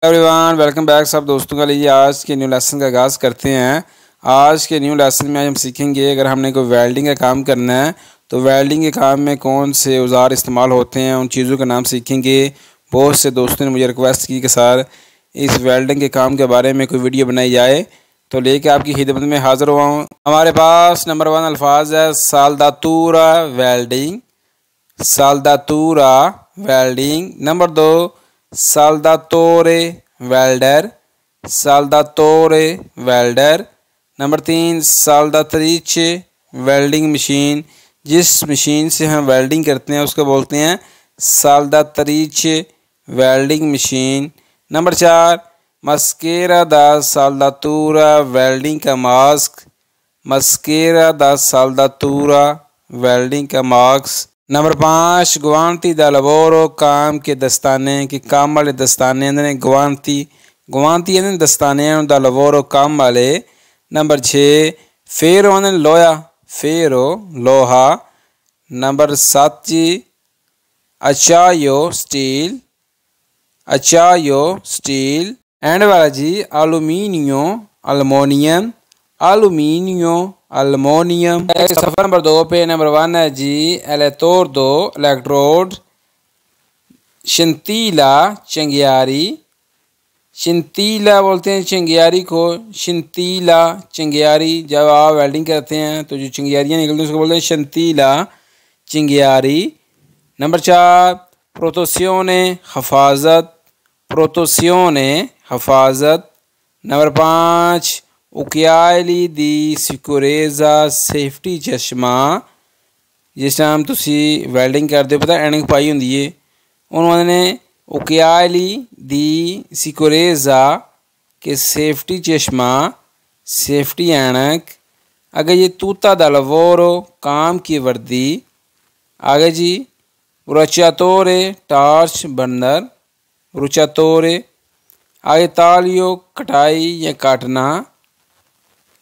Everyone welcome back. सब दोस्तों का लिए आज के न्यू लेसन का आगाज़ करते हैं। आज के न्यू लेसन में आज हम सीखेंगे अगर हमने कोई वेल्डिंग का काम करना है तो वेल्डिंग के काम में कौन से औजार इस्तेमाल होते हैं, उन चीज़ों का नाम सीखेंगे। बहुत से दोस्तों ने मुझे रिक्वेस्ट की कि सर इस वेल्डिंग के काम के बारे में कोई वीडियो बनाई जाए, तो लेके आपकी खिदमत में हाज़िर हुआ हूँ। हमारे पास नंबर 1 अल्फाज है साल्दातूरा वेल्डिंग, साल्दातूरा वेल्डिंग। नंबर 2 साल्दातोरे वेल्डर, साल्दातोरे वेल्डर। नंबर 3 साल्दात्रिचे वेल्डिंग मशीन, जिस मशीन से हम वेल्डिंग करते हैं उसको बोलते हैं साल्दात्रिचे वेल्डिंग मशीन। नंबर 4 मस्केरा दा साल्दातूरा वेल्डिंग का मास्क, मस्केरा दा साल्दातूरा वेल्डिंग का मास्क। नंबर 5 गुआंती दा लवोरो, काम के दस्ताने कि काम वाले दस्ताने ने गुआंती, गुआंती ने दस्ताने दा लवोरो काम वाले। नंबर 6 फेरो ने लोया, फेरो लोहा। नंबर 7 जी अचायो स्टील, अचायो स्टील। एंड वाला जी एलुमिनियो अल्मोनियम, एलुमिनियो अल्मोनियम। सफ़र नंबर 2 पे नंबर 1 है जी एलेतोर्दो इलेक्ट्रोड, शिंतीला चिंगियारी, शिंतीला बोलते हैं चिंगियारी को, शिंतीला चिंगियारी। जब आप वेल्डिंग करते हैं तो जो चिंगियारियाँ निकलती हैं उसको बोलते हैं शिंतीला चिंगियारी। नंबर 4 प्रोतोसियोने हफाजत, प्रोतोसियोने हफाजत। नंबर 5 उक्याली दी सिक्योरेजा सेफ्टी चश्मा, जिस टाइम तुसी वेल्डिंग करते हो पता एनिंग पाई होंगी है, उन्होंने उक्याली दी सिक्योरेजा के सेफ्टी चश्मा, सेफ्टी एनक। अगर ये तूता दा लवोरो, काम की वर्दी। आगे जी रुचातोरे टार्च बर्नर, रुचातोरे। आगे तालियो कटाई या काटना,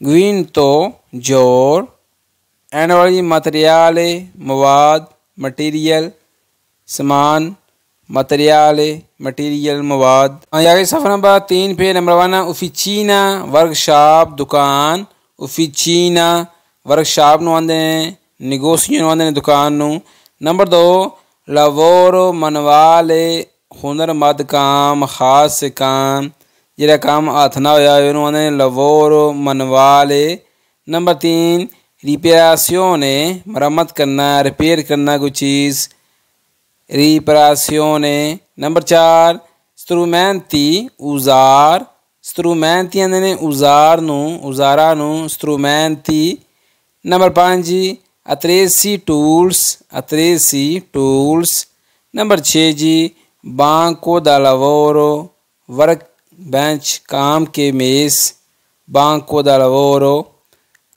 ग्विंतो जोर। एंड वाली मटेरियाले मवाद, मटीरियल सामान, मटेरियाले मटीरियल मवाद। आगे सफ़र नंबर 3 पे नंबर 1 ऑफिसीना वर्कशॉप दुकान, ऑफिसीना वर्कशॉप नु आंदे ने, नेगोशियो आंदे ने दुकान नु। नंबर 2 लवोरो मनवाले हुनरमंद काम, खास से काम जिहड़ा काम हथ ना होया उन्होंने लवोरो मनवाले। नंबर 3 रिपेरासियोने मरम्मत करना, रिपेयर करना कोई चीज़, रिपेरासियोने। नंबर 4 स्ट्रूमेंटी औजार, स्ट्रूमेंटी आंदे ने औजार नू, औजारा नू स्ट्रूमेंटी। नंबर 5 जी अत्रेसी टूल्स, अत्रेसी टूल्स। नंबर 6 जी बांको दा लवोरो वर्क बेंच, काम के मेज, बांको दा लवोरो।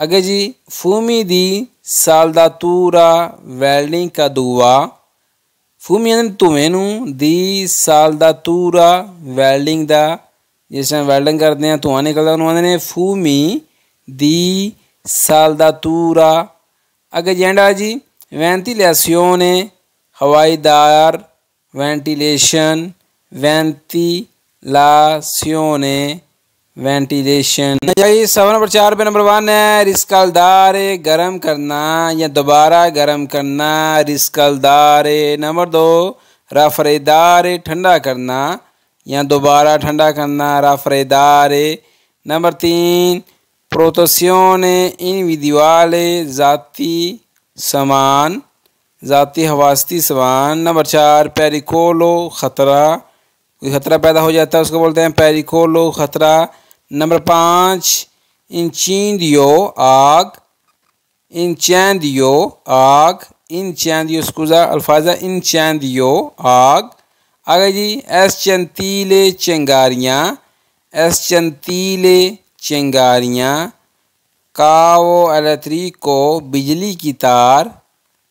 अगे जी फूमी दी साल्दातूरा वेल्डिंग का दुआ, फूमी धुएं नू दी साल्दातूरा वेल्डिंग दा, जिस टाइम वेल्डिंग करते हैं धुआं निकलता उन्होंने फूमी दी साल्दातूरा। अगे जेंडा जी वेंटिलेसियोने हवाईदार, वेंटिलेशन, वेंटिलासियोने वेंटिलेशन। सवाल नंबर 4 पे नंबर 1 है रिस्कलदारे गर्म करना या दोबारा गर्म करना, रिस्कलदारे। नंबर 2 राफरेदारे ठंडा करना या दोबारा ठंडा करना, राफरेदारे। नंबर 3 प्रोतोसियोने इंडिविजुआले ज़ाती सामान, ज़ाती हवासती सामान। नंबर 4 पेरिकोलो ख़तरा, कोई ख़तरा पैदा हो जाता है उसको बोलते हैं पेरिकोलो ख़तरा। नंबर 5 इंचेंडियो आग, इंचेंडियो आग, इंचेंडियो स्कूजा अल्फाजा इंचेंडियो आग। आगे जी एसचंतीले चिंगारियाँ, एसचंतीले चिंगारियाँ। कावो इलेक्ट्रिको बिजली की तार,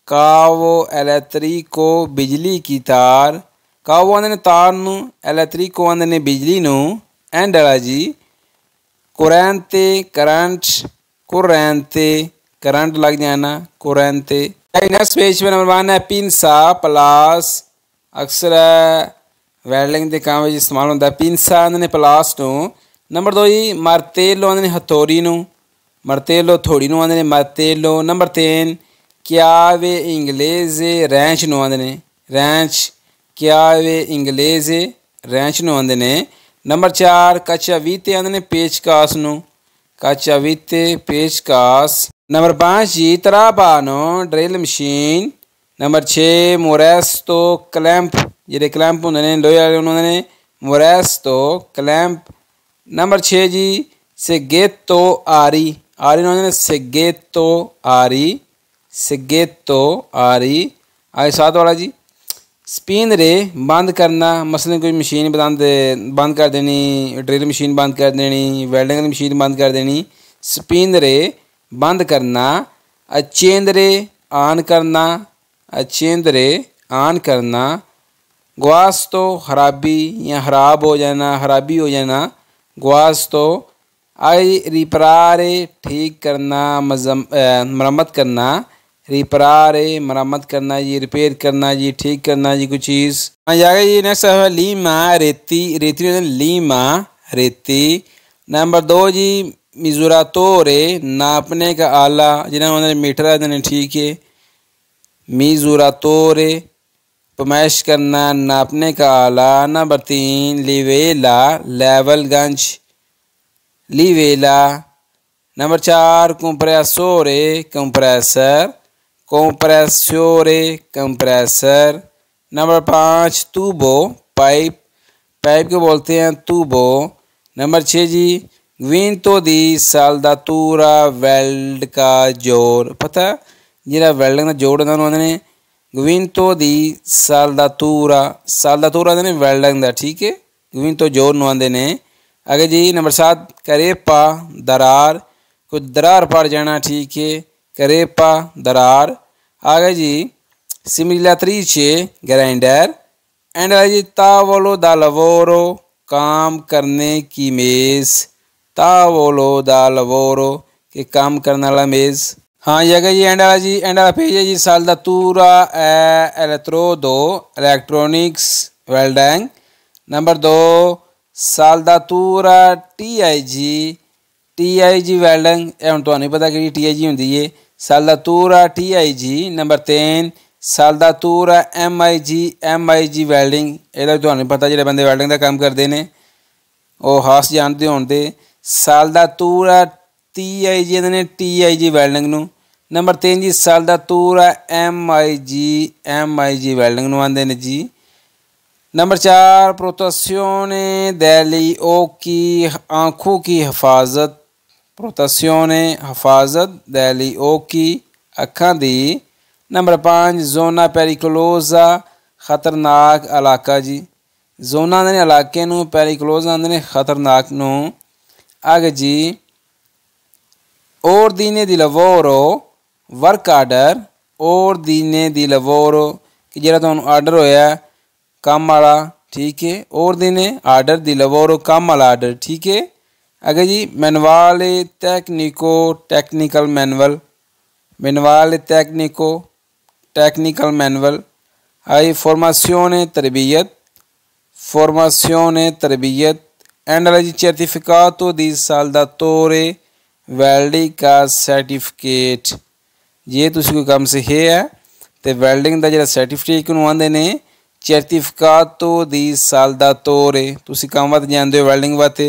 कावो इलेक्ट्रिको बिजली की तार। कावो आंदे ने तार नू, इलेक्ट्रिको आंदे ने बिजली नू। एंड वाला जी कुरेंते करंट, कुरेंते करंट लग जाना, कुरेंते। नेक्स्ट पेज पे नंबर 1 है पिंसा प्लास, अक्सर ਵੈਲਡਿੰਗ ਦੇ ਕੰਮ ਵਿੱਚ ਇਸਤੇਮਾਲ ਹੁੰਦਾ। ਪਿੰਸਾ ਆਂਦੇ ਨੇ ਪਲਾਸ ਨੂੰ। ਨੰਬਰ 2 ਜੀ ਮਾਰਤੇਲੋ ਆਂਦੇ ਨੇ ਹਥੌੜੀ ਨੂੰ। ਮਾਰਤੇਲੋ ਹਥੌੜੀ ਨੂੰ ਆਂਦੇ ਨੇ ਮਾਰਤੇਲੋ। ਨੰਬਰ 3 chiave inglese ਰੈਂਚ ਨੂੰ ਆਂਦੇ ਨੇ ਰੈਂਚ। chiave inglese ਰੈਂਚ ਨੂੰ ਆਂਦੇ ਨੇ। ਨੰਬਰ 4 cacciavite ਆਂਦੇ ਨੇ ਪੇਚਕਾਸ ਨੂੰ। cacciavite ਪੇਚਕਾਸ। ਨੰਬਰ 5 ਜੀ trapano drill machine. Number 6 moresto clamp ਜਿਹੜੇ ਕਲੈਂਪ ਹੁੰਦੇ ਨੇ ਲੋਹੇ ਵਾਲੇ ਉਹਨਾਂ ਨੇ moresto clamp। ਨੰਬਰ 6 ਜੀ seghetto ਆਰੀ। ਆਰੀ ਨੂੰ ਆਂਦੇ ਨੇ seghetto ਆਰੀ। seghetto ਆਰੀ। आगे 7 वाला जी स्पिनरे बंद करना। मसलन कोई मशीन बंद कर देनी, ड्रिल मशीन बंद कर देनी, वेल्डिंग की मशीन बंद कर देनी। स्पिनरे बंद करना। अचेंद्रे ऑन करना। अचेंद्रे ऑन करना। गुआस्तो खराबी या ख़राब हो जाना, खराबी हो जाना। गुआस्तो। आई रिपरारे ठीक करना, मरम्मत करना। रिपरारे मरम्मत करना जी, रिपेयर करना जी, ठीक करना जी कोई चीज़। हाँ जाएगा जी नेक्स्ट है लीमा रेती। रेती लीमा रेती। नंबर 2 जी मिज़ुरातोरे नापने का आला जिन्होंने मीटर है ठीक है। मिज़ुरातोरे पैमाइश करना, नापने का आला। नंबर 3 लिवेला लेवलगंज लिवेला। नंबर 4 कंप्रेसोरे कंप्रेसर कंप्रेसोरे कंप्रेसर। नंबर 5 तुबो पाइप पाइप को बोलते हैं तुबो। नंबर 6 जी ग्विंतो दी साल्दातूरा वेल्ड का जोड़। पता जिहड़ा वेल्डिंग का जोड़ होंदा ने ग्विंतो दी साल्दातूरा। साल्दातूरा ने वेल्डिंग का ठीक है। ग्विंतो जोड़ नू आंदे ने। आगे जी नंबर 7 करेपा दरार। कोई दरार पड़ जाना ठीक है। करेपा दरार। आगे जी सिमिलात्रिce ग्राइंडर। एंड जी तावलो दा लवोरो काम करने की मेज़। तावलो दा लवोरो के काम करने वाला मेज़। हाँ ये जी एंड वाला जी एंड वाला पेज है जी साल्दातूरा एलेक्ट्रोडो इलेक्ट्रॉनिक्स वेल्डिंग। नंबर 2 साल्दातूरा TIG वेल्डिंग। हम तो नहीं पता कि TIG होंगी है। साल्दातूरा TIG। नंबर 3 साल्दातूरा MIG वेल्डिंग। यदा तो नहीं पता जो बंदे वेल्डिंग का काम करते हैं वो खास जानते होंगे। साल्दातूरा TIG वेल्डिंग नू। नंबर 3 जी साल्दातूरा MIG वेल्डिंग नू आंदे ने जी। नंबर 4 प्रोटेzione degli occhi आँखों की हिफाजत। प्रोटेzione हिफाजत degli occhi अखां दी। नंबर 5 जोना पेरिकुलोसा खतरनाक इलाका जी। जोना आंदे ने इलाके नू, पेरिकुलोसा आंदे ने खतरनाक नू। आगे जी ordine di lavoro work order. ordine di lavoro कि जिहड़ा तुहानूं आर्डर होया काम वाला ठीक है। ordine आर्डर di lavoro काम वाला आर्डर ठीक है। आगे जी मैनुअले टेक्निको टेक्निकल मैनुअल। मैनुअले टेक्निको टेक्निकल मैनुअल। आई फॉर्माzione तरबियत। फॉर्माzione तरबियत। एंड जी certificato di saldatore वेल्डिंग का सर्टिफिकेट। जे तुसी कोई काम सिखे है तो वेल्डिंग का जो सर्टिफिकेट नूं आंदे ने certificato di saldatore। तुसी काम वास्ते जानते हो वेल्डिंग वास्ते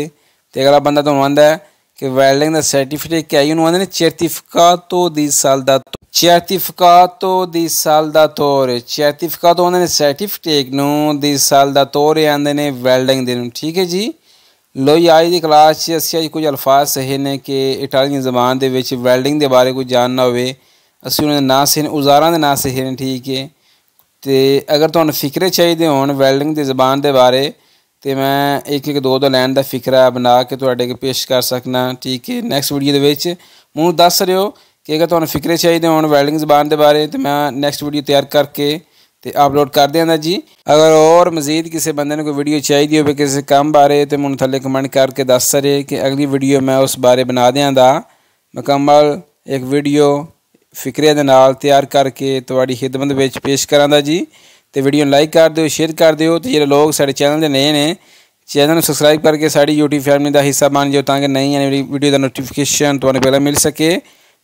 तो अगला बंदा तुहानूं आंदा है कि वेल्डिंग का सर्टिफिकेट क्या है, उन्होंने certificato di saldatore। certificato di saldatore certificato आंदे ने सर्टिफिकेट नूं di saldatore आंदे ने वेल्डिंग दे नूं ठीक है जी। लो जी अज की क्लास असी कुछ अल्फाज सहे ने कि इटालियन जबान दे विच वेल्डिंग के बारे कुछ जानना होवे असी उन्होंने ना सहे उजारां दे ना सहे ने ठीक है। तो अगर तुहानूं फिक्रे चाहिए होण वेल्डिंग की जबान के बारे तो मैं एक दो लाइन का फिक्रा बना के तुहाडे अगे पेश कर सकना ठीक है। नैक्सट वीडियो दे विच मैनूं दस रहिओ कि अगर तुहानूं फिक्रे चाहिए होण वेल्डिंग जबान के बारे तो मैं नैक्सट वीडियो तैयार करके तो अपलोड कर देंदा जी। अगर और मजीद किसी बंदे ने कोई वीडियो चाहिए हो किसी काम बारे तो मैनूं थल्ले कमेंट करके दस सरे कि अगली वीडियो मैं उस बारे बना देंदा मुकम्मल एक वीडियो फिक्रे दे नाल तैयार करके तुहाडी खिदमत विच पेश करांदा जी। तो वीडियो लाइक कर दो, शेयर कर दो। तो जो लोग साढ़े चैनल के नए ने, चैनल सबसक्राइब करके साड़ी यूट्यूब फैमिली का हिस्सा बन जाओ, ताकि नई आने वीडियो का नोटिफिकेशन तुम्हें पहले मिल सके।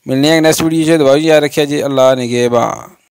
मिलने नेक्स्ट वीडियो से। दुआ याद रखिए जी। अल्लाह निगहबान।